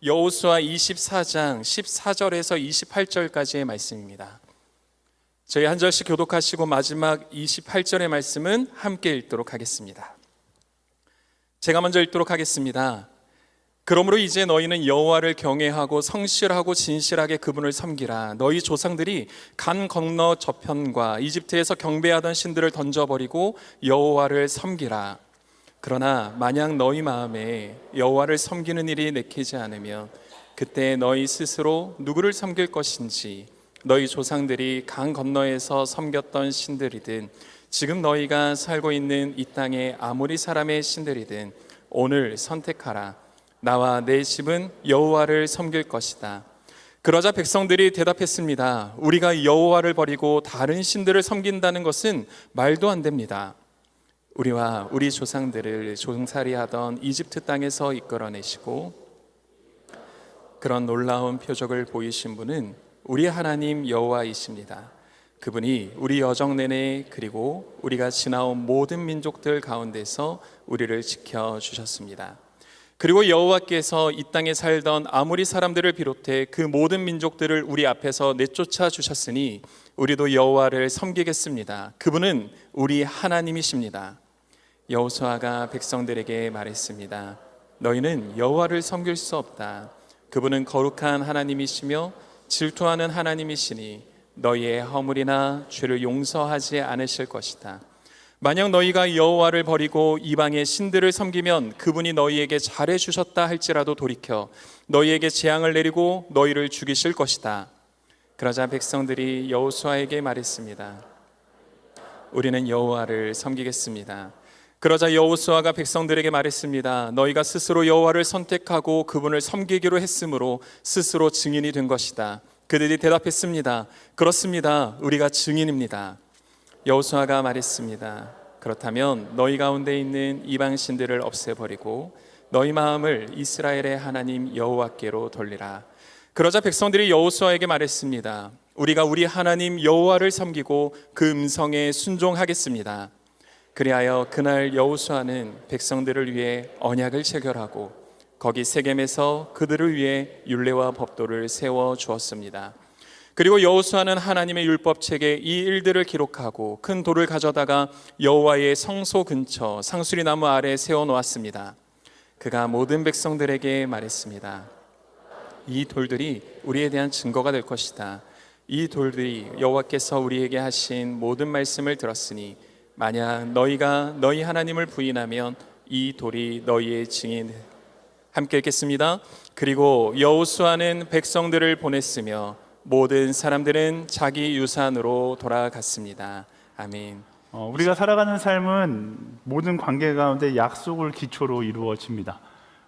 여호수아 24장 14절에서 28절까지의 말씀입니다. 저희 한 절씩 교독하시고 마지막 28절의 말씀은 함께 읽도록 하겠습니다. 제가 먼저 읽도록 하겠습니다. 그러므로 이제 너희는 여호와를 경외하고 성실하고 진실하게 그분을 섬기라. 너희 조상들이 강 건너 저편과 이집트에서 경배하던 신들을 던져버리고 여호와를 섬기라. 그러나 만약 너희 마음에 여호와를 섬기는 일이 내키지 않으면 그때 너희 스스로 누구를 섬길 것인지, 너희 조상들이 강 건너에서 섬겼던 신들이든 지금 너희가 살고 있는 이 땅의 아모리 사람의 신들이든 오늘 선택하라. 나와 내 집은 여호와를 섬길 것이다. 그러자 백성들이 대답했습니다. 우리가 여호와를 버리고 다른 신들을 섬긴다는 것은 말도 안 됩니다. 우리와 우리 조상들을 종살이하던 이집트 땅에서 이끌어내시고 그런 놀라운 표적을 보이신 분은 우리 하나님 여호와이십니다. 그분이 우리 여정 내내 그리고 우리가 지나온 모든 민족들 가운데서 우리를 지켜주셨습니다. 그리고 여호와께서 이 땅에 살던 아모리 사람들을 비롯해 그 모든 민족들을 우리 앞에서 내쫓아 주셨으니 우리도 여호와를 섬기겠습니다. 그분은 우리 하나님이십니다. 여호수아가 백성들에게 말했습니다. 너희는 여호와를 섬길 수 없다. 그분은 거룩한 하나님이시며 질투하는 하나님이시니 너희의 허물이나 죄를 용서하지 않으실 것이다. 만약 너희가 여호와를 버리고 이방의 신들을 섬기면 그분이 너희에게 잘해 주셨다 할지라도 돌이켜 너희에게 재앙을 내리고 너희를 죽이실 것이다. 그러자 백성들이 여호수아에게 말했습니다. 우리는 여호와를 섬기겠습니다. 그러자 여호수아가 백성들에게 말했습니다. 너희가 스스로 여호와를 선택하고 그분을 섬기기로 했으므로 스스로 증인이 된 것이다. 그들이 대답했습니다. 그렇습니다. 우리가 증인입니다. 여호수아가 말했습니다. 그렇다면 너희 가운데 있는 이방 신들을 없애버리고 너희 마음을 이스라엘의 하나님 여호와께로 돌리라. 그러자 백성들이 여호수아에게 말했습니다. 우리가 우리 하나님 여호와를 섬기고 그 음성에 순종하겠습니다. 그리하여 그날 여호수아는 백성들을 위해 언약을 체결하고 거기 세겜에서 그들을 위해 율례와 법도를 세워 주었습니다. 그리고 여호수아는 하나님의 율법책에 이 일들을 기록하고 큰 돌을 가져다가 여호와의 성소 근처 상수리 나무 아래 세워 놓았습니다. 그가 모든 백성들에게 말했습니다. 이 돌들이 우리에 대한 증거가 될 것이다. 이 돌들이 여호와께서 우리에게 하신 모든 말씀을 들었으니 만약 너희가 너희 하나님을 부인하면 이 돌이 너희의 증인. 함께 읽겠습니다. 그리고 여호수아는 백성들을 보냈으며 모든 사람들은 자기 유산으로 돌아갔습니다. 아멘. 우리가 살아가는 삶은 모든 관계 가운데 약속을 기초로 이루어집니다.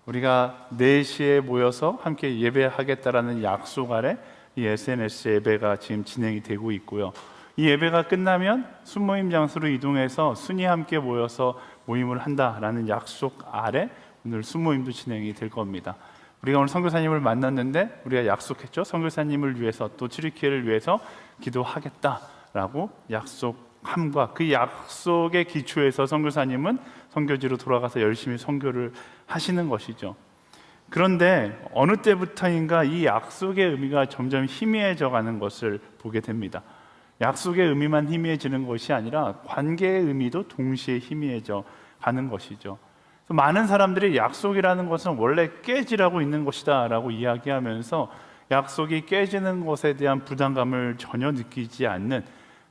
우리가 4시에 모여서 함께 예배하겠다라는 약속 아래 이 SNS 예배가 지금 진행이 되고 있고요. 이 예배가 끝나면 순모임 장소로 이동해서 순위 함께 모여서 모임을 한다라는 약속 아래 오늘 순모임도 진행이 될 겁니다. 우리가 오늘 선교사님을 만났는데 우리가 약속했죠. 선교사님을 위해서 또 치리키를 위해서 기도하겠다라고 약속함과 그 약속의 기초에서 선교사님은 선교지로 돌아가서 열심히 선교를 하시는 것이죠. 그런데 어느 때부터인가 이 약속의 의미가 점점 희미해져 가는 것을 보게 됩니다. 약속의 의미만 희미해지는 것이 아니라 관계의 의미도 동시에 희미해져 가는 것이죠. 많은 사람들이 약속이라는 것은 원래 깨지라고 있는 것이다 라고 이야기하면서 약속이 깨지는 것에 대한 부담감을 전혀 느끼지 않는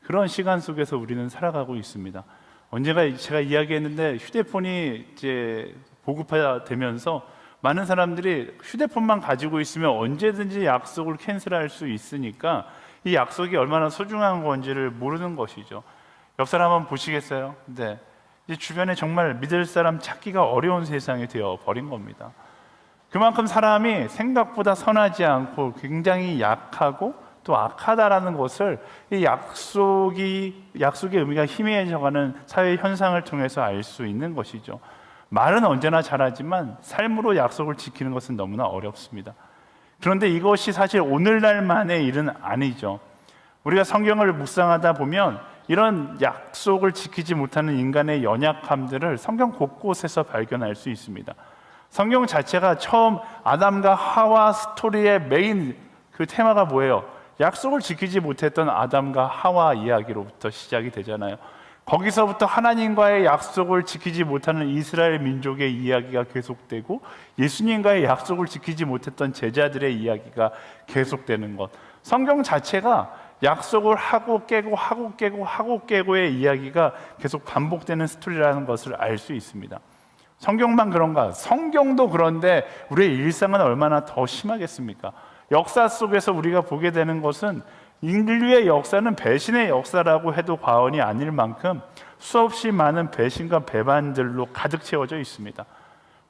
그런 시간 속에서 우리는 살아가고 있습니다. 언젠가 제가 이야기했는데 휴대폰이 이제 보급화되면서 많은 사람들이 휴대폰만 가지고 있으면 언제든지 약속을 캔슬할 수 있으니까 이 약속이 얼마나 소중한 건지를 모르는 것이죠. 옆 사람 한번 보시겠어요? 네. 이제 주변에 정말 믿을 사람 찾기가 어려운 세상이 되어 버린 겁니다. 그만큼 사람이 생각보다 선하지 않고 굉장히 약하고 또 악하다라는 것을 이 약속의 의미가 희미해져가는 사회 현상을 통해서 알 수 있는 것이죠. 말은 언제나 잘하지만 삶으로 약속을 지키는 것은 너무나 어렵습니다. 그런데 이것이 사실 오늘날만의 일은 아니죠. 우리가 성경을 묵상하다 보면 이런 약속을 지키지 못하는 인간의 연약함들을 성경 곳곳에서 발견할 수 있습니다. 성경 자체가 처음 아담과 하와 스토리의 메인 그 테마가 뭐예요? 약속을 지키지 못했던 아담과 하와 이야기로부터 시작이 되잖아요. 거기서부터 하나님과의 약속을 지키지 못하는 이스라엘 민족의 이야기가 계속되고 예수님과의 약속을 지키지 못했던 제자들의 이야기가 계속되는 것. 성경 자체가 약속을 하고 깨고 하고 깨고 하고 깨고의 이야기가 계속 반복되는 스토리라는 것을 알 수 있습니다. 성경만 그런가? 성경도 그런데 우리의 일상은 얼마나 더 심하겠습니까? 역사 속에서 우리가 보게 되는 것은 인류의 역사는 배신의 역사라고 해도 과언이 아닐 만큼 수없이 많은 배신과 배반들로 가득 채워져 있습니다.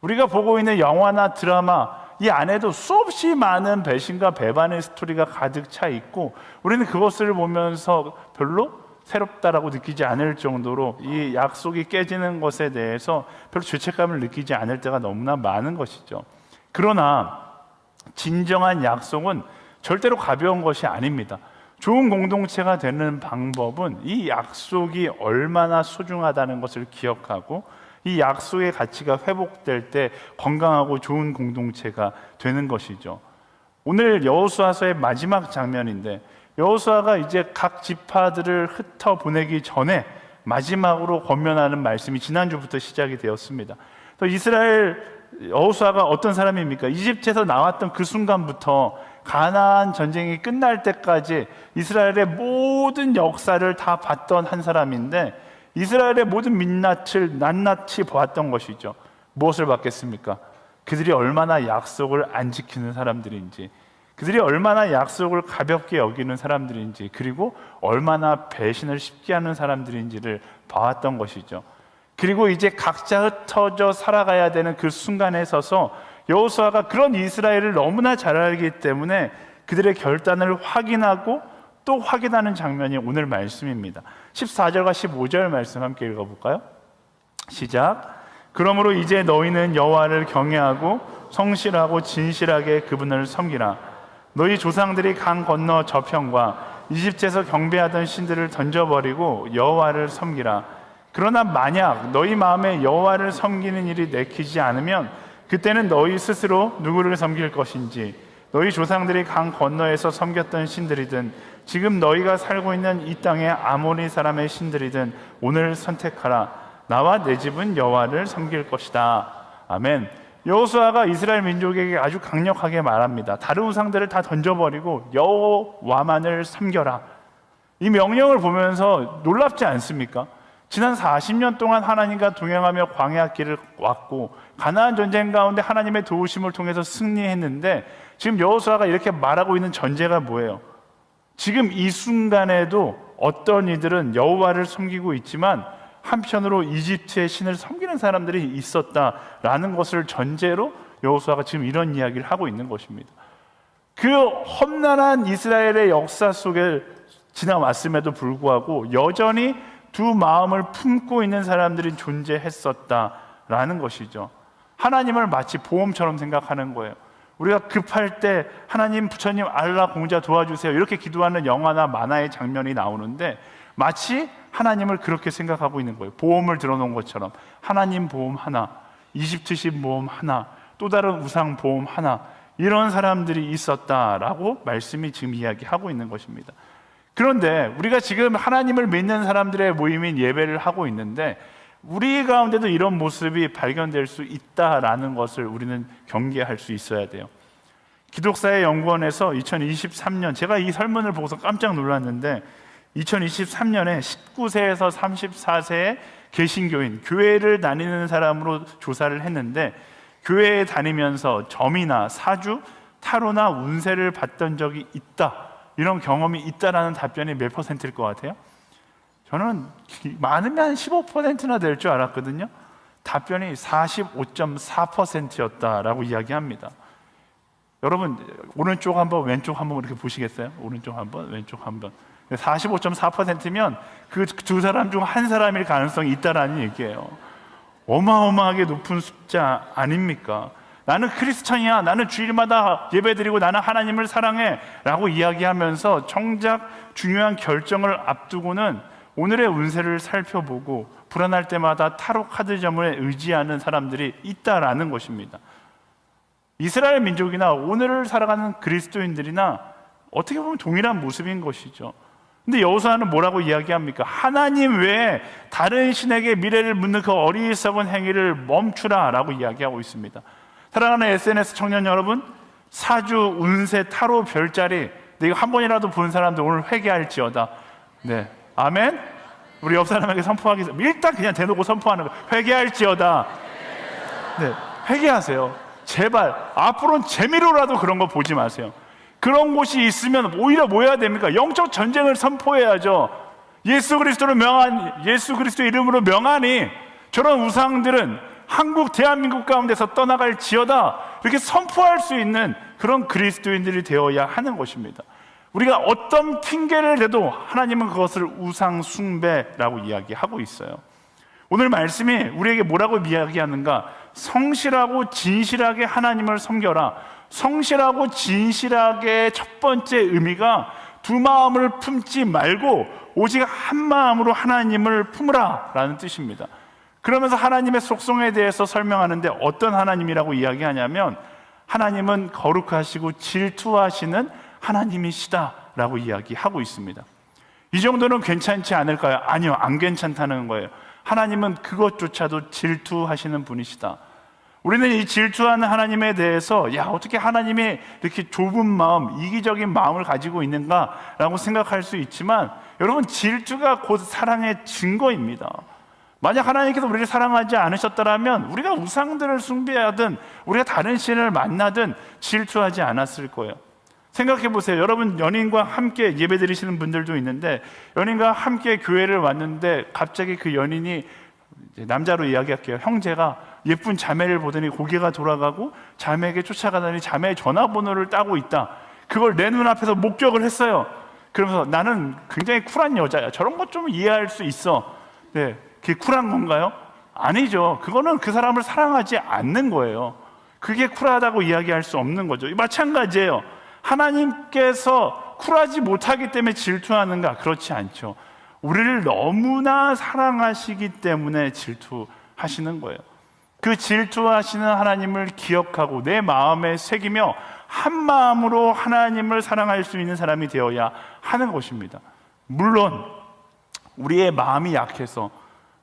우리가 보고 있는 영화나 드라마 이 안에도 수없이 많은 배신과 배반의 스토리가 가득 차 있고 우리는 그것을 보면서 별로 새롭다라고 느끼지 않을 정도로 이 약속이 깨지는 것에 대해서 별로 죄책감을 느끼지 않을 때가 너무나 많은 것이죠. 그러나 진정한 약속은 절대로 가벼운 것이 아닙니다. 좋은 공동체가 되는 방법은 이 약속이 얼마나 소중하다는 것을 기억하고 이 약속의 가치가 회복될 때 건강하고 좋은 공동체가 되는 것이죠. 오늘 여호수아서의 마지막 장면인데 여호수아가 이제 각 지파들을 흩어보내기 전에 마지막으로 권면하는 말씀이 지난주부터 시작이 되었습니다. 또 이스라엘 여호수아가 어떤 사람입니까? 이집트에서 나왔던 그 순간부터 가나안 전쟁이 끝날 때까지 이스라엘의 모든 역사를 다 봤던 한 사람인데 이스라엘의 모든 민낯을 낱낱이 보았던 것이죠. 무엇을 봤겠습니까? 그들이 얼마나 약속을 안 지키는 사람들인지, 그들이 얼마나 약속을 가볍게 여기는 사람들인지, 그리고 얼마나 배신을 쉽게 하는 사람들인지를 봐왔던 것이죠. 그리고 이제 각자 흩어져 살아가야 되는 그 순간에 서서 여호수아가 그런 이스라엘을 너무나 잘 알기 때문에 그들의 결단을 확인하고 또 확인하는 장면이 오늘 말씀입니다. 14절과 15절 말씀 함께 읽어볼까요? 시작. 그러므로 이제 너희는 여호와를 경외하고 성실하고 진실하게 그분을 섬기라. 너희 조상들이 강 건너 저편과 이집트에서 경배하던 신들을 던져버리고 여호와를 섬기라. 그러나 만약 너희 마음에 여호와를 섬기는 일이 내키지 않으면 그때는 너희 스스로 누구를 섬길 것인지 너희 조상들이 강 건너에서 섬겼던 신들이든 지금 너희가 살고 있는 이 땅의 아모리 사람의 신들이든 오늘 선택하라. 나와 내 집은 여호와를 섬길 것이다. 아멘. 여호수아가 이스라엘 민족에게 아주 강력하게 말합니다. 다른 우상들을 다 던져버리고 여호와만을 섬겨라. 이 명령을 보면서 놀랍지 않습니까? 지난 40년 동안 하나님과 동행하며 광야 길을 왔고 가나안 전쟁 가운데 하나님의 도우심을 통해서 승리했는데 지금 여호수아가 이렇게 말하고 있는 전제가 뭐예요? 지금 이 순간에도 어떤 이들은 여호와를 섬기고 있지만 한편으로 이집트의 신을 섬기는 사람들이 있었다라는 것을 전제로 여호수아가 지금 이런 이야기를 하고 있는 것입니다. 그 험난한 이스라엘의 역사 속에 지나왔음에도 불구하고 여전히 두 마음을 품고 있는 사람들이 존재했었다라는 것이죠. 하나님을 마치 보험처럼 생각하는 거예요. 우리가 급할 때 하나님, 부처님, 알라, 공자 도와주세요 이렇게 기도하는 영화나 만화의 장면이 나오는데 마치 하나님을 그렇게 생각하고 있는 거예요. 보험을 들어놓은 것처럼 하나님 보험 하나, 이집트신 보험 하나, 또 다른 우상 보험 하나, 이런 사람들이 있었다라고 말씀이 지금 이야기하고 있는 것입니다. 그런데 우리가 지금 하나님을 믿는 사람들의 모임인 예배를 하고 있는데 우리 가운데도 이런 모습이 발견될 수 있다라는 것을 우리는 경계할 수 있어야 돼요. 기독사회 연구원에서 2023년, 제가 이 설문을 보고서 깜짝 놀랐는데 2023년에 19세에서 34세의 개신교인, 교회를 다니는 사람으로 조사를 했는데 교회에 다니면서 점이나 사주, 타로나 운세를 받던 적이 있다, 이런 경험이 있다라는 답변이 몇 퍼센트일 것 같아요? 저는 많으면 15%나 될 줄 알았거든요. 답변이 45.4%였다라고 이야기합니다. 여러분 오른쪽 한번 왼쪽 한번 이렇게 보시겠어요? 오른쪽 한번 왼쪽 한번. 45.4%면 그 두 사람 중 한 사람일 가능성이 있다라는 얘기예요. 어마어마하게 높은 숫자 아닙니까? 나는 크리스찬이야, 나는 주일마다 예배드리고 나는 하나님을 사랑해 라고 이야기하면서 정작 중요한 결정을 앞두고는 오늘의 운세를 살펴보고 불안할 때마다 타로 카드점을 의지하는 사람들이 있다라는 것입니다. 이스라엘 민족이나 오늘을 살아가는 그리스도인들이나 어떻게 보면 동일한 모습인 것이죠. 근데 여호수아는 뭐라고 이야기합니까? 하나님 외에 다른 신에게 미래를 묻는 그 어리석은 행위를 멈추라 라고 이야기하고 있습니다. 사랑하는 SNS 청년 여러분, 사주, 운세, 타로, 별자리, 이거 한 번이라도 본 사람들 오늘 회개할지어다. 네, 아멘. 우리 옆 사람에게 선포하겠습니다. 일단 그냥 대놓고 선포하는 거. 회개할지어다. 네, 회개하세요. 제발 앞으로는 재미로라도 그런 거 보지 마세요. 그런 곳이 있으면 오히려 뭐 해야 됩니까? 영적 전쟁을 선포해야죠. 예수 그리스도 이름으로 명하니 저런 우상들은 한국, 대한민국 가운데서 떠나갈지어다, 이렇게 선포할 수 있는 그런 그리스도인들이 되어야 하는 것입니다. 우리가 어떤 핑계를 대도 하나님은 그것을 우상 숭배라고 이야기하고 있어요. 오늘 말씀이 우리에게 뭐라고 이야기하는가? 성실하고 진실하게 하나님을 섬겨라. 성실하고 진실하게 첫 번째 의미가 두 마음을 품지 말고 오직 한 마음으로 하나님을 품으라 라는 뜻입니다. 그러면서 하나님의 속성에 대해서 설명하는데 어떤 하나님이라고 이야기하냐면 하나님은 거룩하시고 질투하시는 하나님이시다 라고 이야기하고 있습니다. 이 정도는 괜찮지 않을까요? 아니요, 안 괜찮다는 거예요. 하나님은 그것조차도 질투하시는 분이시다. 우리는 이 질투하는 하나님에 대해서 어떻게 하나님이 이렇게 좁은 마음, 이기적인 마음을 가지고 있는가라고 생각할 수 있지만 여러분, 질투가 곧 사랑의 증거입니다. 만약 하나님께서 우리를 사랑하지 않으셨더라면 우리가 우상들을 숭배하든 우리가 다른 신을 만나든 질투하지 않았을 거예요. 생각해 보세요. 여러분, 연인과 함께 예배 드리시는 분들도 있는데 연인과 함께 교회를 왔는데 갑자기 그 연인이, 남자로 이야기할게요, 형제가 예쁜 자매를 보더니 고개가 돌아가고 자매에게 쫓아가더니 자매의 전화번호를 따고 있다. 그걸 내 눈앞에서 목격을 했어요. 그러면서 나는 굉장히 쿨한 여자야, 저런 것 좀 이해할 수 있어. 네, 그게 쿨한 건가요? 아니죠. 그거는 그 사람을 사랑하지 않는 거예요. 그게 쿨하다고 이야기할 수 없는 거죠. 마찬가지예요. 하나님께서 쿨하지 못하기 때문에 질투하는가? 그렇지 않죠. 우리를 너무나 사랑하시기 때문에 질투하시는 거예요. 그 질투하시는 하나님을 기억하고 내 마음에 새기며 한 마음으로 하나님을 사랑할 수 있는 사람이 되어야 하는 것입니다. 물론 우리의 마음이 약해서,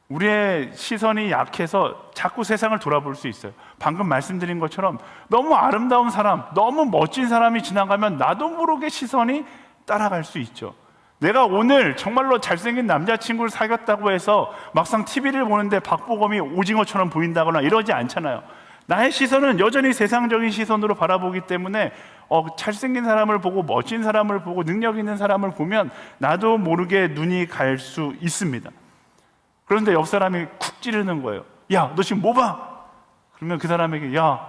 우리의 시선이 약해서 자꾸 세상을 돌아볼 수 있어요. 방금 말씀드린 것처럼 너무 아름다운 사람, 너무 멋진 사람이 지나가면 나도 모르게 시선이 따라갈 수 있죠. 내가 오늘 정말로 잘생긴 남자친구를 사귀었다고 해서 막상 TV를 보는데 박보검이 오징어처럼 보인다거나 이러지 않잖아요. 나의 시선은 여전히 세상적인 시선으로 바라보기 때문에 잘생긴 사람을 보고 멋진 사람을 보고 능력 있는 사람을 보면 나도 모르게 눈이 갈 수 있습니다. 그런데 옆 사람이 쿡 찌르는 거예요. 야, 너 지금 뭐 봐? 그러면 그 사람에게, 야,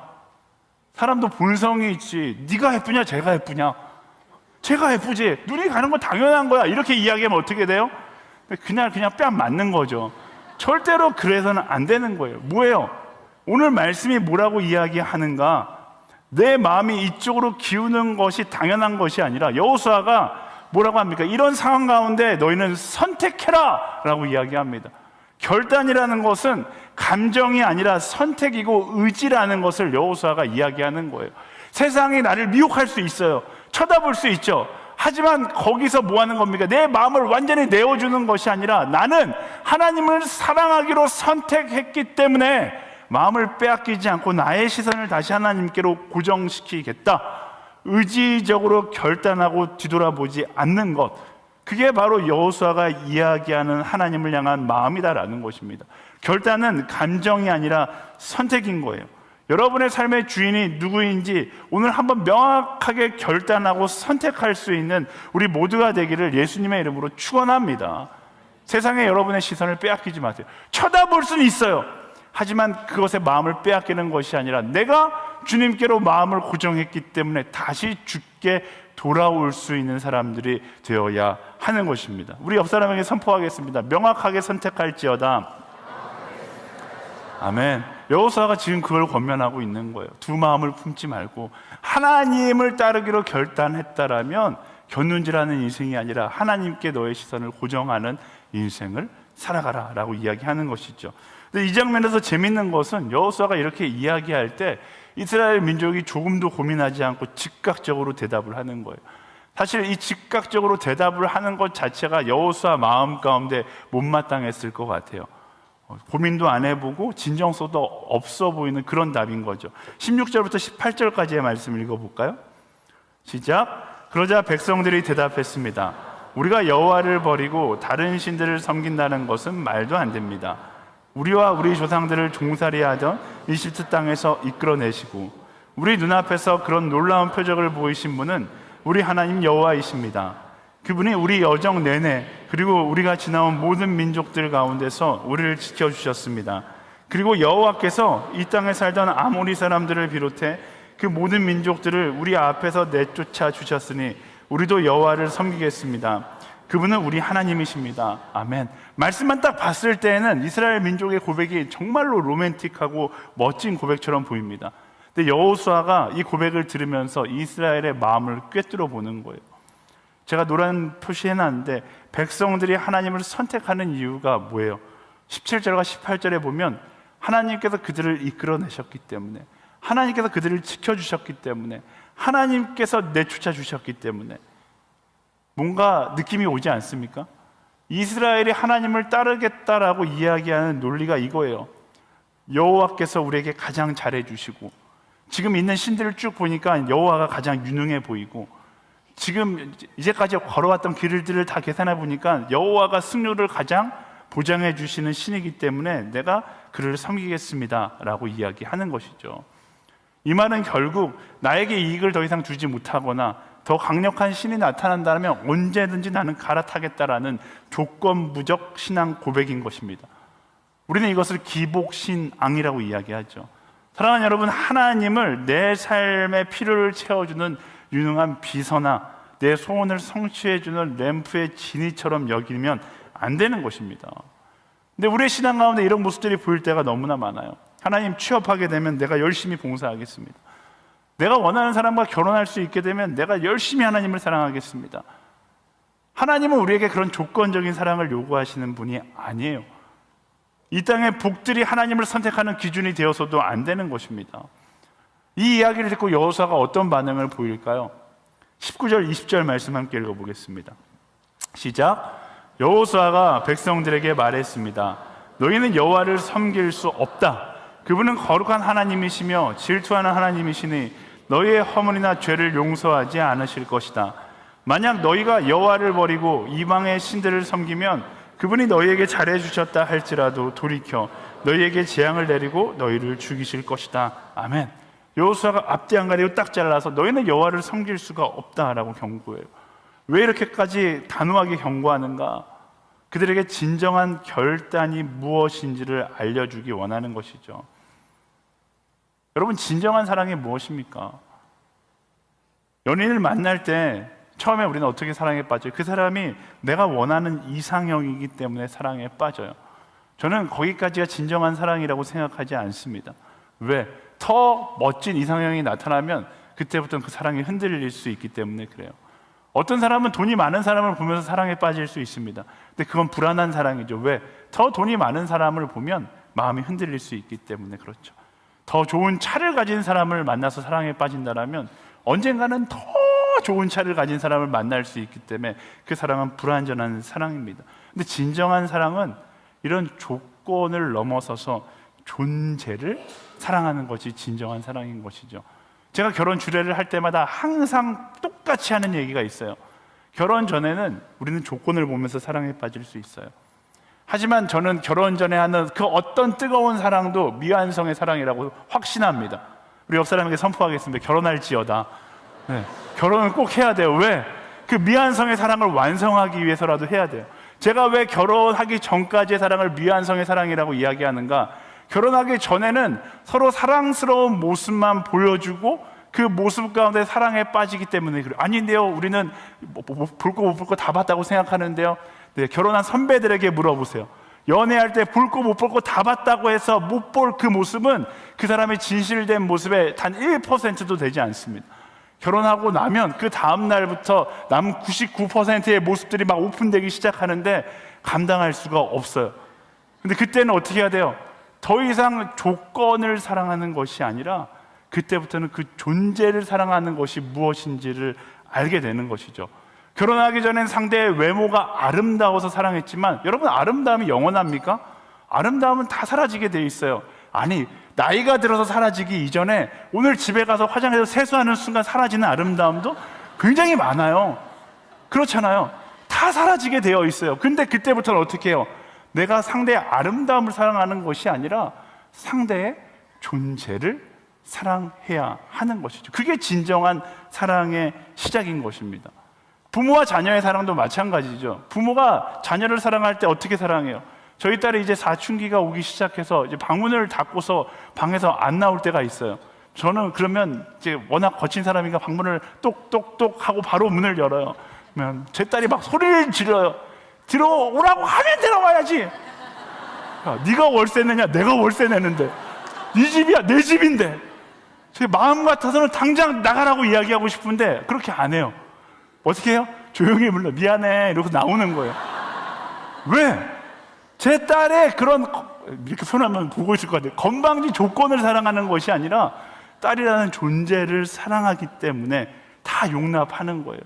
사람도 본성이 있지, 네가 예쁘냐 제가 예쁘냐? 제가 예쁘지, 눈이 가는 건 당연한 거야, 이렇게 이야기하면 어떻게 돼요? 그냥 뺨 맞는 거죠. 절대로 그래서는 안 되는 거예요. 뭐예요? 오늘 말씀이 뭐라고 이야기하는가? 내 마음이 이쪽으로 기우는 것이 당연한 것이 아니라 여호수아가 뭐라고 합니까? 이런 상황 가운데 너희는 선택해라 라고 이야기합니다. 결단이라는 것은 감정이 아니라 선택이고 의지라는 것을 여호수아가 이야기하는 거예요. 세상이 나를 미혹할 수 있어요. 쳐다볼 수 있죠. 하지만 거기서 뭐 하는 겁니까? 내 마음을 완전히 내어주는 것이 아니라 나는 하나님을 사랑하기로 선택했기 때문에 마음을 빼앗기지 않고 나의 시선을 다시 하나님께로 고정시키겠다. 의지적으로 결단하고 뒤돌아보지 않는 것, 그게 바로 여호수아가 이야기하는 하나님을 향한 마음이다라는 것입니다. 결단은 감정이 아니라 선택인 거예요. 여러분의 삶의 주인이 누구인지 오늘 한번 명확하게 결단하고 선택할 수 있는 우리 모두가 되기를 예수님의 이름으로 축원합니다. 세상에 여러분의 시선을 빼앗기지 마세요. 쳐다볼 수는 있어요. 하지만 그것에 마음을 빼앗기는 것이 아니라 내가 주님께로 마음을 고정했기 때문에 다시 주께 돌아올 수 있는 사람들이 되어야 하는 것입니다. 우리 옆 사람에게 선포하겠습니다. 명확하게 선택할지어다. 아멘. 여호수아가 지금 그걸 권면하고 있는 거예요. 두 마음을 품지 말고 하나님을 따르기로 결단했다라면 곁눈질하는 인생이 아니라 하나님께 너의 시선을 고정하는 인생을 살아가라 라고 이야기하는 것이죠. 근데 이 장면에서 재밌는 것은 여호수아가 이렇게 이야기할 때 이스라엘 민족이 조금도 고민하지 않고 즉각적으로 대답을 하는 거예요. 사실 이 즉각적으로 대답을 하는 것 자체가 여호수아 마음 가운데 못마땅했을 것 같아요. 고민도 안 해보고 진정성도 없어 보이는 그런 답인 거죠. 16절부터 18절까지의 말씀을 읽어볼까요? 시작. 그러자 백성들이 대답했습니다. 우리가 여호와를 버리고 다른 신들을 섬긴다는 것은 말도 안 됩니다. 우리와 우리 조상들을 종살이하던 이집트 땅에서 이끌어내시고 우리 눈앞에서 그런 놀라운 표적을 보이신 분은 우리 하나님 여호와이십니다. 그분이 우리 여정 내내 그리고 우리가 지나온 모든 민족들 가운데서 우리를 지켜주셨습니다. 그리고 여호와께서 이 땅에 살던 아모리 사람들을 비롯해 그 모든 민족들을 우리 앞에서 내쫓아 주셨으니 우리도 여호와를 섬기겠습니다. 그분은 우리 하나님이십니다. 아멘. 말씀만 딱 봤을 때에는 이스라엘 민족의 고백이 정말로 로맨틱하고 멋진 고백처럼 보입니다. 근데 여호수아가 이 고백을 들으면서 이스라엘의 마음을 꿰뚫어 보는 거예요. 제가 노란 표시해놨는데 백성들이 하나님을 선택하는 이유가 뭐예요? 17절과 18절에 보면 하나님께서 그들을 이끌어내셨기 때문에, 하나님께서 그들을 지켜주셨기 때문에, 하나님께서 내쫓아 주셨기 때문에 뭔가 느낌이 오지 않습니까? 이스라엘이 하나님을 따르겠다라고 이야기하는 논리가 이거예요. 여호와께서 우리에게 가장 잘해주시고, 지금 있는 신들을 쭉 보니까 여호와가 가장 유능해 보이고, 지금 이제까지 걸어왔던 길들을 다 계산해 보니까 여호와가 승률을 가장 보장해 주시는 신이기 때문에 내가 그를 섬기겠습니다 라고 이야기하는 것이죠. 이 말은 결국 나에게 이익을 더 이상 주지 못하거나 더 강력한 신이 나타난다면 언제든지 나는 갈아타겠다라는 조건부적 신앙 고백인 것입니다. 우리는 이것을 기복신앙이라고 이야기하죠. 사랑하는 여러분, 하나님을 내 삶의 필요를 채워주는 유능한 비서나 내 소원을 성취해주는 램프의 진이처럼 여기면 안 되는 것입니다. 근데 우리의 신앙 가운데 이런 모습들이 보일 때가 너무나 많아요. 하나님, 취업하게 되면 내가 열심히 봉사하겠습니다. 내가 원하는 사람과 결혼할 수 있게 되면 내가 열심히 하나님을 사랑하겠습니다. 하나님은 우리에게 그런 조건적인 사랑을 요구하시는 분이 아니에요. 이 땅의 복들이 하나님을 선택하는 기준이 되어서도 안 되는 것입니다. 이 이야기를 듣고 여호수아가 어떤 반응을 보일까요? 19절, 20절 말씀 함께 읽어보겠습니다. 시작. 여호수아가 백성들에게 말했습니다. 너희는 여호와를 섬길 수 없다. 그분은 거룩한 하나님이시며 질투하는 하나님이시니 너희의 허물이나 죄를 용서하지 않으실 것이다. 만약 너희가 여호와를 버리고 이방의 신들을 섬기면 그분이 너희에게 잘해주셨다 할지라도 돌이켜 너희에게 재앙을 내리고 너희를 죽이실 것이다. 아멘. 여호수아가 앞뒤 안 가리고 딱 잘라서 너희는 여호와를 섬길 수가 없다라고 경고해요. 왜 이렇게까지 단호하게 경고하는가? 그들에게 진정한 결단이 무엇인지를 알려주기 원하는 것이죠. 여러분, 진정한 사랑이 무엇입니까? 연인을 만날 때 처음에 우리는 어떻게 사랑에 빠져요? 그 사람이 내가 원하는 이상형이기 때문에 사랑에 빠져요. 저는 거기까지가 진정한 사랑이라고 생각하지 않습니다. 왜? 더 멋진 이상형이 나타나면 그때부터는 그 사랑이 흔들릴 수 있기 때문에 그래요. 어떤 사람은 돈이 많은 사람을 보면서 사랑에 빠질 수 있습니다. 근데 그건 불안한 사랑이죠. 왜? 더 돈이 많은 사람을 보면 마음이 흔들릴 수 있기 때문에 그렇죠. 더 좋은 차를 가진 사람을 만나서 사랑에 빠진다면 언젠가는 더 좋은 차를 가진 사람을 만날 수 있기 때문에 그 사랑은 불완전한 사랑입니다. 근데 진정한 사랑은 이런 조건을 넘어서서 존재를 사랑하는 것이 진정한 사랑인 것이죠. 제가 결혼 주례를 할 때마다 항상 똑같이 하는 얘기가 있어요. 결혼 전에는 우리는 조건을 보면서 사랑에 빠질 수 있어요. 하지만 저는 결혼 전에 하는 그 어떤 뜨거운 사랑도 미완성의 사랑이라고 확신합니다. 우리 옆 사람에게 선포하겠습니다. 결혼할지어다. 네, 결혼을 꼭 해야 돼요. 왜? 그 미완성의 사랑을 완성하기 위해서라도 해야 돼요. 제가 왜 결혼하기 전까지의 사랑을 미완성의 사랑이라고 이야기하는가? 결혼하기 전에는 서로 사랑스러운 모습만 보여주고 그 모습 가운데 사랑에 빠지기 때문에 그래요. 아닌데요, 우리는 볼 거 못 볼 거 다 봤다고 생각하는데요. 네, 결혼한 선배들에게 물어보세요. 연애할 때 볼 거 못 볼 거 다 봤다고 해서 못 볼 그 모습은 그 사람의 진실된 모습의 단 1%도 되지 않습니다. 결혼하고 나면 그 다음 날부터 남 99%의 모습들이 막 오픈되기 시작하는데 감당할 수가 없어요. 근데 그때는 어떻게 해야 돼요? 더 이상 조건을 사랑하는 것이 아니라 그때부터는 그 존재를 사랑하는 것이 무엇인지를 알게 되는 것이죠. 결혼하기 전엔 상대의 외모가 아름다워서 사랑했지만, 여러분, 아름다움이 영원합니까? 아름다움은 다 사라지게 돼 있어요. 아니, 나이가 들어서 사라지기 이전에 오늘 집에 가서 화장해서 세수하는 순간 사라지는 아름다움도 굉장히 많아요. 그렇잖아요. 다 사라지게 되어 있어요. 근데 그때부터는 어떻게 해요? 내가 상대의 아름다움을 사랑하는 것이 아니라 상대의 존재를 사랑해야 하는 것이죠. 그게 진정한 사랑의 시작인 것입니다. 부모와 자녀의 사랑도 마찬가지죠. 부모가 자녀를 사랑할 때 어떻게 사랑해요? 저희 딸이 이제 사춘기가 오기 시작해서 이제 방문을 닫고서 방에서 안 나올 때가 있어요. 저는 그러면 이제 워낙 거친 사람이니까 방문을 똑똑똑 하고 바로 문을 열어요. 그러면 제 딸이 막 소리를 질러요. 들어오라고 하면 들어와야지. 야, 네가 월세 내냐? 내가 월세 내는데. 네 집이야, 내 집인데. 제 마음 같아서는 당장 나가라고 이야기하고 싶은데 그렇게 안 해요. 어떻게 해요? 조용히 불러. 미안해. 이러고 나오는 거예요. 왜? 제 딸의 그런, 이렇게 손하면 보고 있을 것 같아요. 건방진 조건을 사랑하는 것이 아니라 딸이라는 존재를 사랑하기 때문에 다 용납하는 거예요.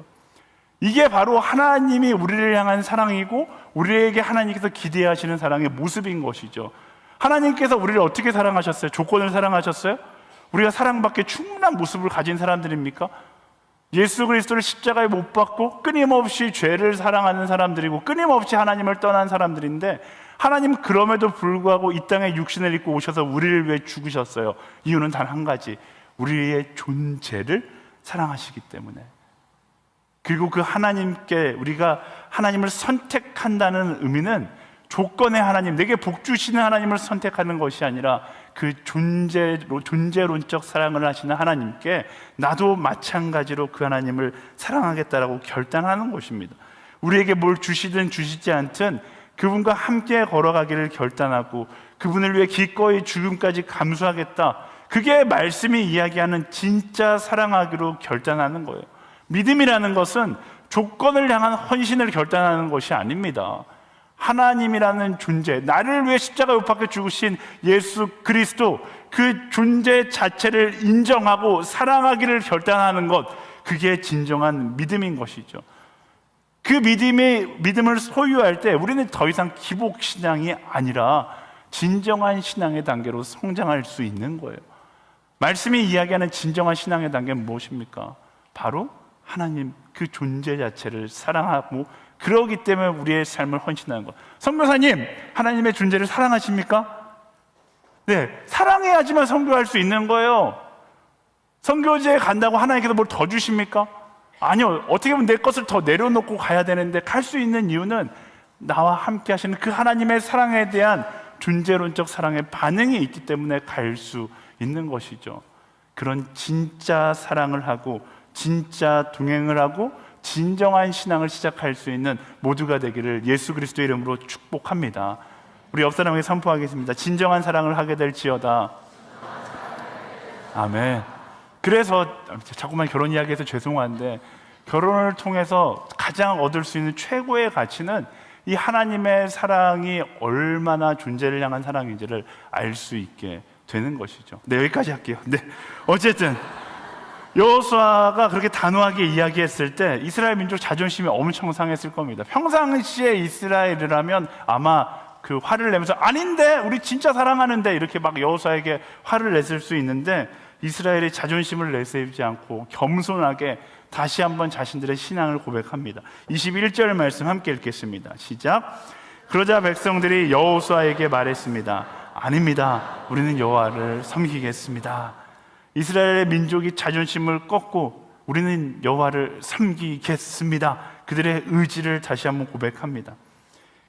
이게 바로 하나님이 우리를 향한 사랑이고 우리에게 하나님께서 기대하시는 사랑의 모습인 것이죠. 하나님께서 우리를 어떻게 사랑하셨어요? 조건을 사랑하셨어요? 우리가 사랑받기에 충분한 모습을 가진 사람들입니까? 예수 그리스도를 십자가에 못 박고 끊임없이 죄를 사랑하는 사람들이고 끊임없이 하나님을 떠난 사람들인데, 하나님 그럼에도 불구하고 이 땅에 육신을 입고 오셔서 우리를 위해 죽으셨어요. 이유는 단 한 가지, 우리의 존재를 사랑하시기 때문에. 그리고 그 하나님께 우리가 하나님을 선택한다는 의미는 조건의 하나님, 내게 복 주시는 하나님을 선택하는 것이 아니라 그 존재론적 사랑을 하시는 하나님께 나도 마찬가지로 그 하나님을 사랑하겠다라고 결단하는 것입니다. 우리에게 뭘 주시든 주시지 않든 그분과 함께 걸어가기를 결단하고 그분을 위해 기꺼이 죽음까지 감수하겠다. 그게 말씀이 이야기하는 진짜 사랑하기로 결단하는 거예요. 믿음이라는 것은 조건을 향한 헌신을 결단하는 것이 아닙니다. 하나님이라는 존재, 나를 위해 십자가에 못 박혀 죽으신 예수 그리스도, 그 존재 자체를 인정하고 사랑하기를 결단하는 것, 그게 진정한 믿음인 것이죠. 그 믿음을 소유할 때 우리는 더 이상 기복신앙이 아니라 진정한 신앙의 단계로 성장할 수 있는 거예요. 말씀이 이야기하는 진정한 신앙의 단계는 무엇입니까? 바로 하나님 그 존재 자체를 사랑하고, 그러기 때문에 우리의 삶을 헌신하는 것. 선교사님, 하나님의 존재를 사랑하십니까? 네, 사랑해야지만 선교할 수 있는 거예요. 선교지에 간다고 하나님께서 뭘 더 주십니까? 아니요. 어떻게 보면 내 것을 더 내려놓고 가야 되는데 갈 수 있는 이유는 나와 함께 하시는 그 하나님의 사랑에 대한 존재론적 사랑의 반응이 있기 때문에 갈 수 있는 것이죠. 그런 진짜 사랑을 하고 진짜 동행을 하고 진정한 신앙을 시작할 수 있는 모두가 되기를 예수 그리스도의 이름으로 축복합니다. 우리 옆 사람에게 선포하겠습니다. 진정한 사랑을 하게 될지어다. 아멘. 그래서 자꾸만 결혼 이야기해서 죄송한데, 결혼을 통해서 가장 얻을 수 있는 최고의 가치는 이 하나님의 사랑이 얼마나 존재를 향한 사랑인지를 알 수 있게 되는 것이죠. 네, 여기까지 할게요. 네, 어쨌든 여호수아가 그렇게 단호하게 이야기했을 때 이스라엘 민족 자존심이 엄청 상했을 겁니다. 평상시에 이스라엘이라면 아마 그 화를 내면서 아닌데 우리 진짜 사랑하는데 이렇게 막 여호수아에게 화를 냈을 수 있는데, 이스라엘의 자존심을 내세우지 않고 겸손하게 다시 한번 자신들의 신앙을 고백합니다. 21절 말씀 함께 읽겠습니다. 시작. 그러자 백성들이 여호수아에게 말했습니다. 아닙니다. 우리는 여호와를 섬기겠습니다. 이스라엘의 민족이 자존심을 꺾고 우리는 여호와를 섬기겠습니다. 그들의 의지를 다시 한번 고백합니다.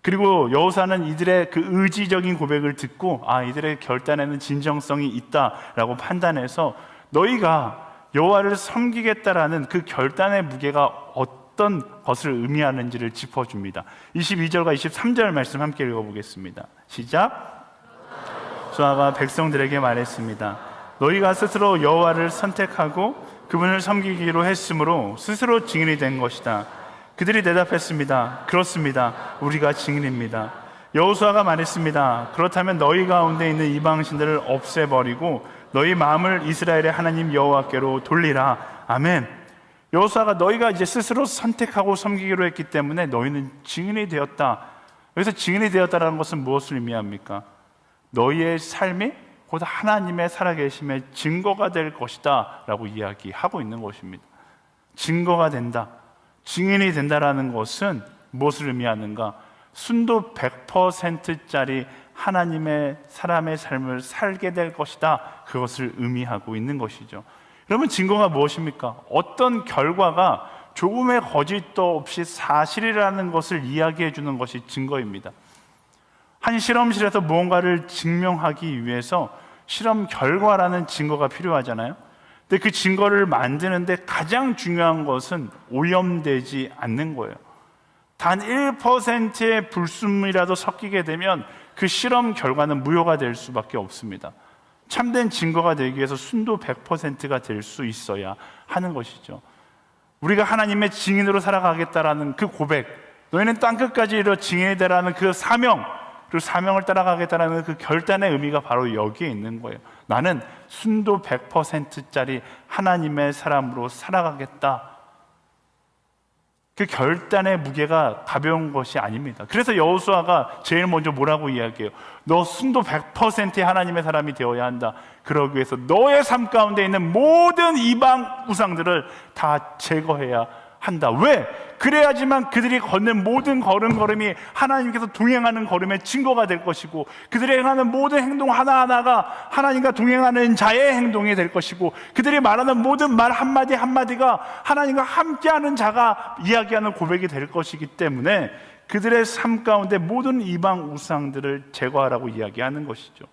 그리고 여호수아는 이들의 그 의지적인 고백을 듣고 이들의 결단에는 진정성이 있다라고 판단해서 너희가 여호와를 섬기겠다라는 그 결단의 무게가 어떤 것을 의미하는지를 짚어줍니다. 22절과 23절 말씀 함께 읽어보겠습니다. 시작. 여호수아가 백성들에게 말했습니다. 너희가 스스로 여호와를 선택하고 그분을 섬기기로 했으므로 스스로 증인이 된 것이다. 그들이 대답했습니다. 그렇습니다. 우리가 증인입니다. 여호수아가 말했습니다. 그렇다면 너희 가운데 있는 이방신들을 없애버리고 너희 마음을 이스라엘의 하나님 여호와께로 돌리라. 아멘. 여호수아가 너희가 이제 스스로 선택하고 섬기기로 했기 때문에 너희는 증인이 되었다. 여기서 증인이 되었다는 것은 무엇을 의미합니까? 너희의 삶이 곧 하나님의 살아계심의 증거가 될 것이다 라고 이야기하고 있는 것입니다. 증거가 된다, 증인이 된다라는 것은 무엇을 의미하는가? 순도 100%짜리 하나님의 사람의 삶을 살게 될 것이다, 그것을 의미하고 있는 것이죠. 그러면 증거가 무엇입니까? 어떤 결과가 조금의 거짓도 없이 사실이라는 것을 이야기해 주는 것이 증거입니다. 한 실험실에서 무언가를 증명하기 위해서 실험 결과라는 증거가 필요하잖아요. 근데 그 증거를 만드는데 가장 중요한 것은 오염되지 않는 거예요. 단 1%의 불순물이라도 섞이게 되면 그 실험 결과는 무효가 될 수밖에 없습니다. 참된 증거가 되기 위해서 순도 100%가 될 수 있어야 하는 것이죠. 우리가 하나님의 증인으로 살아가겠다라는 그 고백, 너희는 땅끝까지 이르러 증인이 되라는 그 사명, 그 사명을 따라가겠다는 그 결단의 의미가 바로 여기에 있는 거예요. 나는 순도 100%짜리 하나님의 사람으로 살아가겠다. 그 결단의 무게가 가벼운 것이 아닙니다. 그래서 여호수아가 제일 먼저 뭐라고 이야기해요? 너 순도 100%의 하나님의 사람이 되어야 한다. 그러기 위해서 너의 삶 가운데 있는 모든 이방 우상들을 다 제거해야 한다. 왜? 그래야지만 그들이 걷는 모든 걸음걸음이 하나님께서 동행하는 걸음의 증거가 될 것이고, 그들이 행하는 모든 행동 하나하나가 하나님과 동행하는 자의 행동이 될 것이고, 그들이 말하는 모든 말 한마디 한마디가 하나님과 함께하는 자가 이야기하는 고백이 될 것이기 때문에 그들의 삶 가운데 모든 이방 우상들을 제거하라고 이야기하는 것이죠.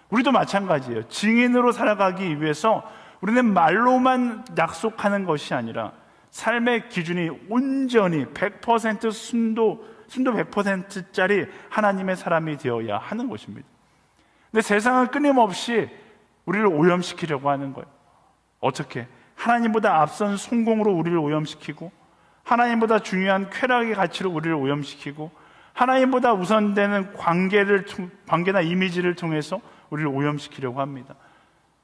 우리도 마찬가지예요. 증인으로 살아가기 위해서 우리는 말로만 약속하는 것이 아니라 삶의 기준이 온전히 100% 순도 100%짜리 하나님의 사람이 되어야 하는 것입니다. 근데 세상은 끊임없이 우리를 오염시키려고 하는 거예요. 어떻게? 하나님보다 앞선 성공으로 우리를 오염시키고, 하나님보다 중요한 쾌락의 가치로 우리를 오염시키고, 하나님보다 우선되는 관계나 이미지를 통해서 우리를 오염시키려고 합니다.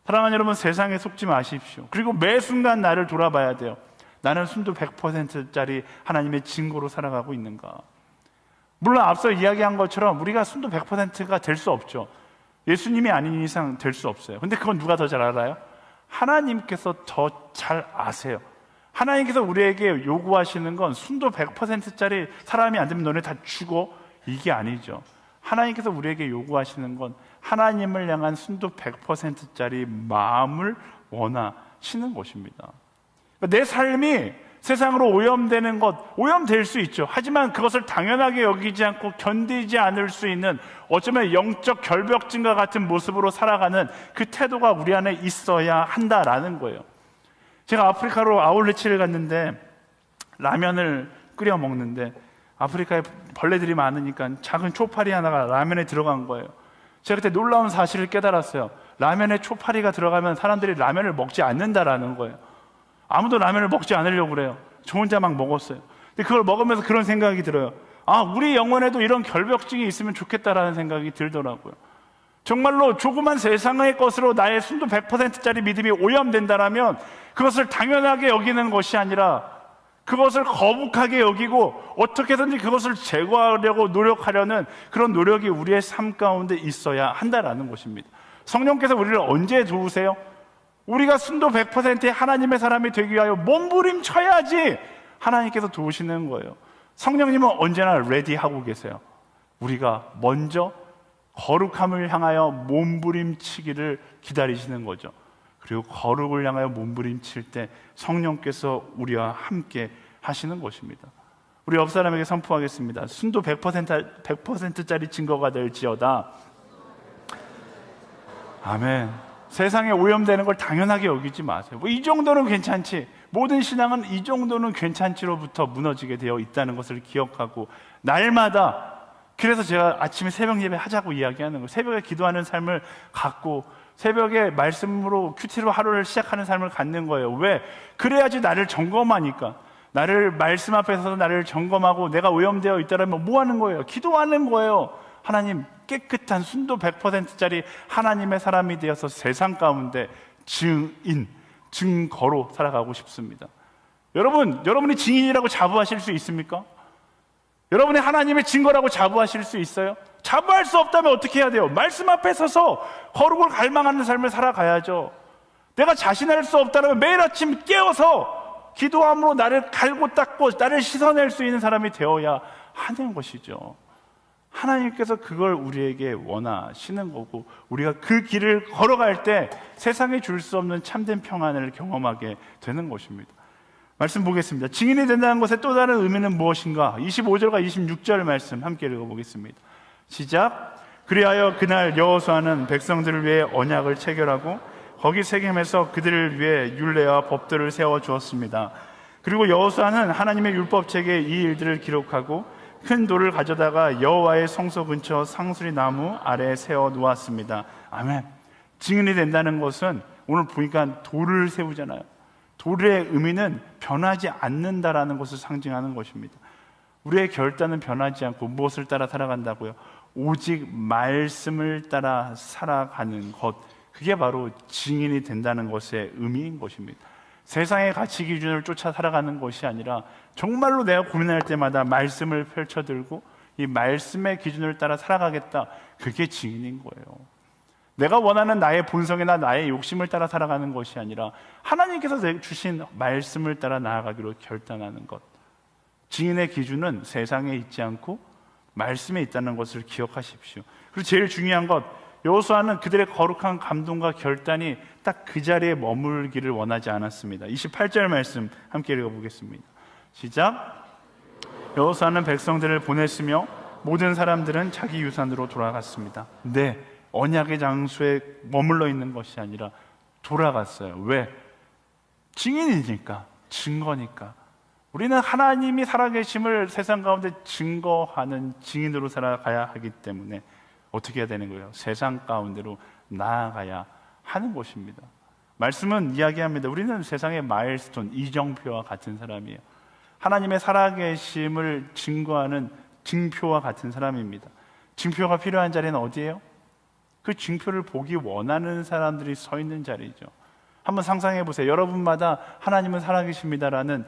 사랑하는 여러분, 세상에 속지 마십시오. 그리고 매 순간 나를 돌아봐야 돼요. 나는 순도 100%짜리 하나님의 증거로 살아가고 있는가? 물론 앞서 이야기한 것처럼 우리가 순도 100%가 될 수 없죠. 예수님이 아닌 이상 될 수 없어요. 근데 그건 누가 더 잘 알아요? 하나님께서 더 잘 아세요. 하나님께서 우리에게 요구하시는 건 순도 100%짜리 사람이 안 되면 너네 다 죽어, 이게 아니죠. 하나님께서 우리에게 요구하시는 건 하나님을 향한 순도 100%짜리 마음을 원하시는 것입니다. 내 삶이 세상으로 오염되는 것, 오염될 수 있죠. 하지만 그것을 당연하게 여기지 않고 견디지 않을 수 있는, 어쩌면 영적 결벽증과 같은 모습으로 살아가는 그 태도가 우리 안에 있어야 한다라는 거예요. 제가 아프리카로 아울렛을 갔는데 라면을 끓여 먹는데 아프리카에 벌레들이 많으니까 작은 초파리 하나가 라면에 들어간 거예요. 제가 그때 놀라운 사실을 깨달았어요. 라면에 초파리가 들어가면 사람들이 라면을 먹지 않는다라는 거예요. 아무도 라면을 먹지 않으려고 그래요. 저 혼자 막 먹었어요. 근데 그걸 먹으면서 그런 생각이 들어요. 아, 우리 영혼에도 이런 결벽증이 있으면 좋겠다라는 생각이 들더라고요. 정말로 조그만 세상의 것으로 나의 순도 100%짜리 믿음이 오염된다라면 그것을 당연하게 여기는 것이 아니라 그것을 거북하게 여기고 어떻게든지 그것을 제거하려고 노력하려는 그런 노력이 우리의 삶 가운데 있어야 한다라는 것입니다. 성령께서 우리를 언제 도우세요? 우리가 순도 100%의 하나님의 사람이 되기 위하여 몸부림쳐야지 하나님께서 도우시는 거예요. 성령님은 언제나 레디하고 계세요. 우리가 먼저 거룩함을 향하여 몸부림치기를 기다리시는 거죠. 그리고 거룩을 향하여 몸부림칠 때 성령께서 우리와 함께 하시는 것입니다. 우리 옆 사람에게 선포하겠습니다. 순도 100%짜리 증거가 될지어다. 아멘. 세상에 오염되는 걸 당연하게 여기지 마세요. 뭐 이 정도는 괜찮지, 모든 신앙은 이 정도는 괜찮지로부터 무너지게 되어 있다는 것을 기억하고 날마다, 그래서 제가 아침에 새벽 예배 하자고 이야기하는 거예요. 새벽에 기도하는 삶을 갖고 새벽에 말씀으로 큐티로 하루를 시작하는 삶을 갖는 거예요. 왜? 그래야지 나를 점검하니까. 나를 말씀 앞에서 나를 점검하고 내가 오염되어 있다면 뭐 하는 거예요? 기도하는 거예요. 하나님 깨끗한 순도 100%짜리 하나님의 사람이 되어서 세상 가운데 증거로 살아가고 싶습니다. 여러분이 증인이라고 자부하실 수 있습니까? 여러분이 하나님의 증거라고 자부하실 수 있어요? 자부할 수 없다면 어떻게 해야 돼요? 말씀 앞에 서서 거룩을 갈망하는 삶을 살아가야죠. 내가 자신할 수 없다면 매일 아침 깨어서 기도함으로 나를 갈고 닦고 나를 씻어낼 수 있는 사람이 되어야 하는 것이죠. 하나님께서 그걸 우리에게 원하시는 거고, 우리가 그 길을 걸어갈 때 세상에 줄 수 없는 참된 평안을 경험하게 되는 것입니다. 말씀 보겠습니다. 증인이 된다는 것의 또 다른 의미는 무엇인가? 25절과 26절 말씀 함께 읽어보겠습니다. 시작. 그리하여 그날 여호수아는 백성들을 위해 언약을 체결하고 거기 세겜에서 그들을 위해 율례와 법들을 세워 주었습니다. 그리고 여호수아는 하나님의 율법책에 이 일들을 기록하고 큰 돌을 가져다가 여호와의 성소 근처 상수리 나무 아래에 세워 놓았습니다. 아멘. 증인이 된다는 것은 오늘 보니까 돌을 세우잖아요. 돌의 의미는 변하지 않는다라는 것을 상징하는 것입니다. 우리의 결단은 변하지 않고 무엇을 따라 살아간다고요? 오직 말씀을 따라 살아가는 것, 그게 바로 증인이 된다는 것의 의미인 것입니다. 세상의 가치 기준을 쫓아 살아가는 것이 아니라 정말로 내가 고민할 때마다 말씀을 펼쳐들고 이 말씀의 기준을 따라 살아가겠다, 그게 증인인 거예요. 내가 원하는 나의 본성이나 나의 욕심을 따라 살아가는 것이 아니라 하나님께서 주신 말씀을 따라 나아가기로 결단하는 것. 증인의 기준은 세상에 있지 않고 말씀에 있다는 것을 기억하십시오. 그리고 제일 중요한 것, 여호수아는 그들의 거룩한 감동과 결단이 딱 그 자리에 머물기를 원하지 않았습니다. 28절 말씀 함께 읽어보겠습니다. 시작. 여호수아는 백성들을 보냈으며 모든 사람들은 자기 유산으로 돌아갔습니다. 네, 언약의 장소에 머물러 있는 것이 아니라 돌아갔어요. 왜? 증인이니까, 증거니까. 우리는 하나님이 살아계심을 세상 가운데 증거하는 증인으로 살아가야 하기 때문에 어떻게 해야 되는 거예요? 세상 가운데로 나아가야 하는 것입니다. 말씀은 이야기합니다. 우리는 세상의 마일스톤, 이정표와 같은 사람이에요. 하나님의 살아계심을 증거하는 증표와 같은 사람입니다. 증표가 필요한 자리는 어디예요? 그 증표를 보기 원하는 사람들이 서 있는 자리죠. 한번 상상해 보세요. 여러분마다 하나님은 살아계십니다라는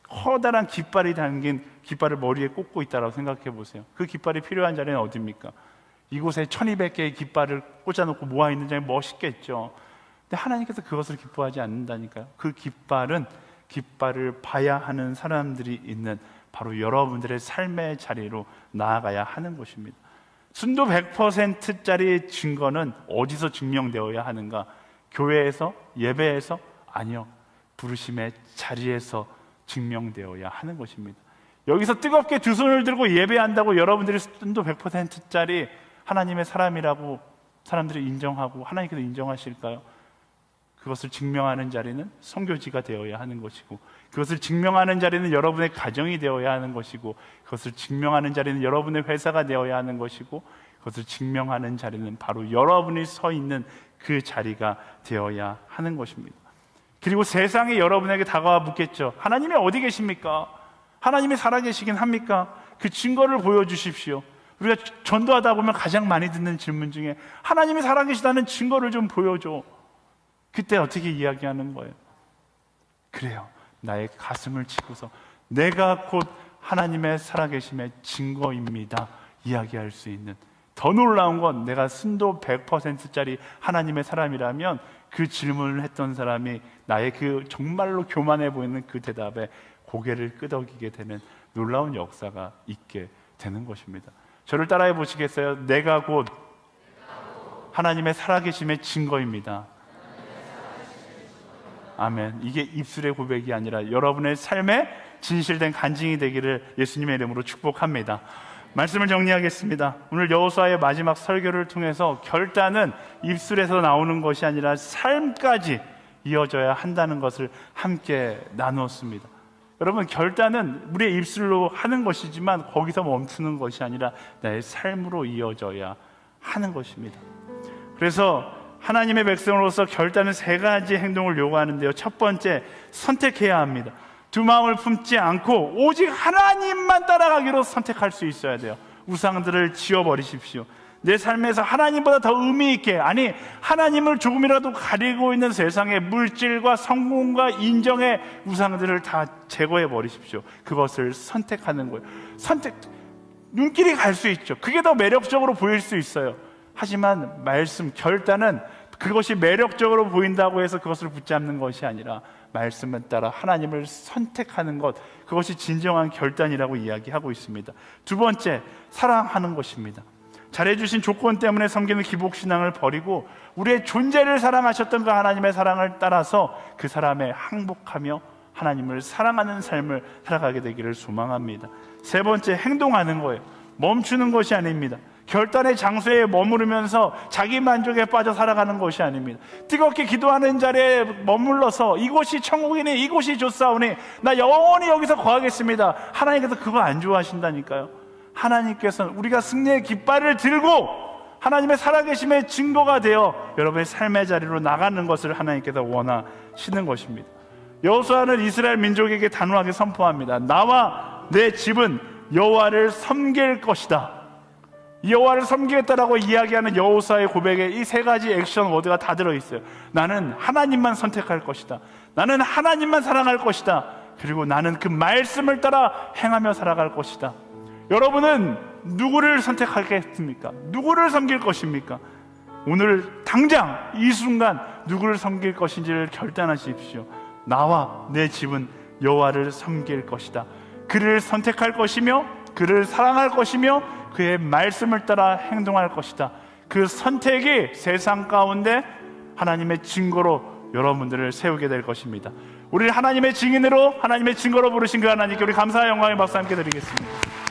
커다란 깃발이 담긴 깃발을 머리에 꽂고 있다고 생각해 보세요. 그 깃발이 필요한 자리는 어디입니까? 이곳에 1200개의 깃발을 꽂아놓고 모아있는 자리 멋있겠죠. 근데 하나님께서 그것을 기뻐하지 않는다니까요. 그 깃발을 봐야 하는 사람들이 있는 바로 여러분들의 삶의 자리로 나아가야 하는 것입니다. 순도 100%짜리 증거는 어디서 증명되어야 하는가? 교회에서? 예배에서? 아니요, 부르심의 자리에서 증명되어야 하는 것입니다. 여기서 뜨겁게 두 손을 들고 예배한다고 여러분들이 순도 100%짜리 하나님의 사람이라고 사람들이 인정하고 하나님께서 인정하실까요? 그것을 증명하는 자리는 선교지가 되어야 하는 것이고, 그것을 증명하는 자리는 여러분의 가정이 되어야 하는 것이고, 그것을 증명하는 자리는 여러분의 회사가 되어야 하는 것이고, 그것을 증명하는 자리는 바로 여러분이 서 있는 그 자리가 되어야 하는 것입니다. 그리고 세상이 여러분에게 다가와 묻겠죠. 하나님이 어디 계십니까? 하나님이 살아계시긴 합니까? 그 증거를 보여주십시오. 우리가 전도하다 보면 가장 많이 듣는 질문 중에 하나님이 살아계시다는 증거를 좀 보여줘. 그때 어떻게 이야기하는 거예요? 그래요, 나의 가슴을 치고서 내가 곧 하나님의 살아계심의 증거입니다 이야기할 수 있는, 더 놀라운 건 내가 순도 100%짜리 하나님의 사람이라면 그 질문을 했던 사람이 나의 그 정말로 교만해 보이는 그 대답에 고개를 끄덕이게 되는 놀라운 역사가 있게 되는 것입니다. 저를 따라해 보시겠어요? 내가 곧 하나님의 살아계심의 증거입니다. 아멘. 이게 입술의 고백이 아니라 여러분의 삶에 진실된 간증이 되기를 예수님의 이름으로 축복합니다. 말씀을 정리하겠습니다. 오늘 여호수아의 마지막 설교를 통해서 결단은 입술에서 나오는 것이 아니라 삶까지 이어져야 한다는 것을 함께 나누었습니다. 여러분, 결단은 우리의 입술로 하는 것이지만 거기서 멈추는 것이 아니라 나의 삶으로 이어져야 하는 것입니다. 그래서 하나님의 백성으로서 결단은 세 가지 행동을 요구하는데요. 첫 번째, 선택해야 합니다. 두 마음을 품지 않고 오직 하나님만 따라가기로 선택할 수 있어야 돼요. 우상들을 지워버리십시오. 내 삶에서 하나님보다 더 의미 있게, 아니 하나님을 조금이라도 가리고 있는 세상의 물질과 성공과 인정의 우상들을 다 제거해 버리십시오. 그것을 선택하는 거예요. 눈길이 갈 수 있죠. 그게 더 매력적으로 보일 수 있어요. 하지만 말씀, 결단은 그것이 매력적으로 보인다고 해서 그것을 붙잡는 것이 아니라 말씀에 따라 하나님을 선택하는 것, 그것이 진정한 결단이라고 이야기하고 있습니다. 두 번째, 사랑하는 것입니다. 잘해주신 조건 때문에 섬기는 기복신앙을 버리고 우리의 존재를 사랑하셨던 그 하나님의 사랑을 따라서 그 사람의 항복하며 하나님을 사랑하는 삶을 살아가게 되기를 소망합니다. 세 번째, 행동하는 거예요. 멈추는 것이 아닙니다. 결단의 장소에 머무르면서 자기 만족에 빠져 살아가는 것이 아닙니다. 뜨겁게 기도하는 자리에 머물러서 이곳이 천국이니 이곳이 좋사오니 나 영원히 여기서 거하겠습니다. 하나님께서 그거 안 좋아하신다니까요. 하나님께서는 우리가 승리의 깃발을 들고 하나님의 살아계심의 증거가 되어 여러분의 삶의 자리로 나가는 것을 하나님께서 원하시는 것입니다. 여호수아는 이스라엘 민족에게 단호하게 선포합니다. 나와 내 집은 여호와를 섬길 것이다. 여호와를 섬기겠다라고 이야기하는 여호수아의 고백에 이 세 가지 액션 워드가 다 들어있어요. 나는 하나님만 선택할 것이다. 나는 하나님만 사랑할 것이다. 그리고 나는 그 말씀을 따라 행하며 살아갈 것이다. 여러분은 누구를 선택하겠습니까? 누구를 섬길 것입니까? 오늘 당장 이 순간 누구를 섬길 것인지를 결단하십시오. 나와 내 집은 여호와를 섬길 것이다. 그를 선택할 것이며 그를 사랑할 것이며 그의 말씀을 따라 행동할 것이다. 그 선택이 세상 가운데 하나님의 증거로 여러분들을 세우게 될 것입니다. 우리를 하나님의 증인으로, 하나님의 증거로 부르신 그 하나님께 우리 감사와 영광의 박수 함께 드리겠습니다.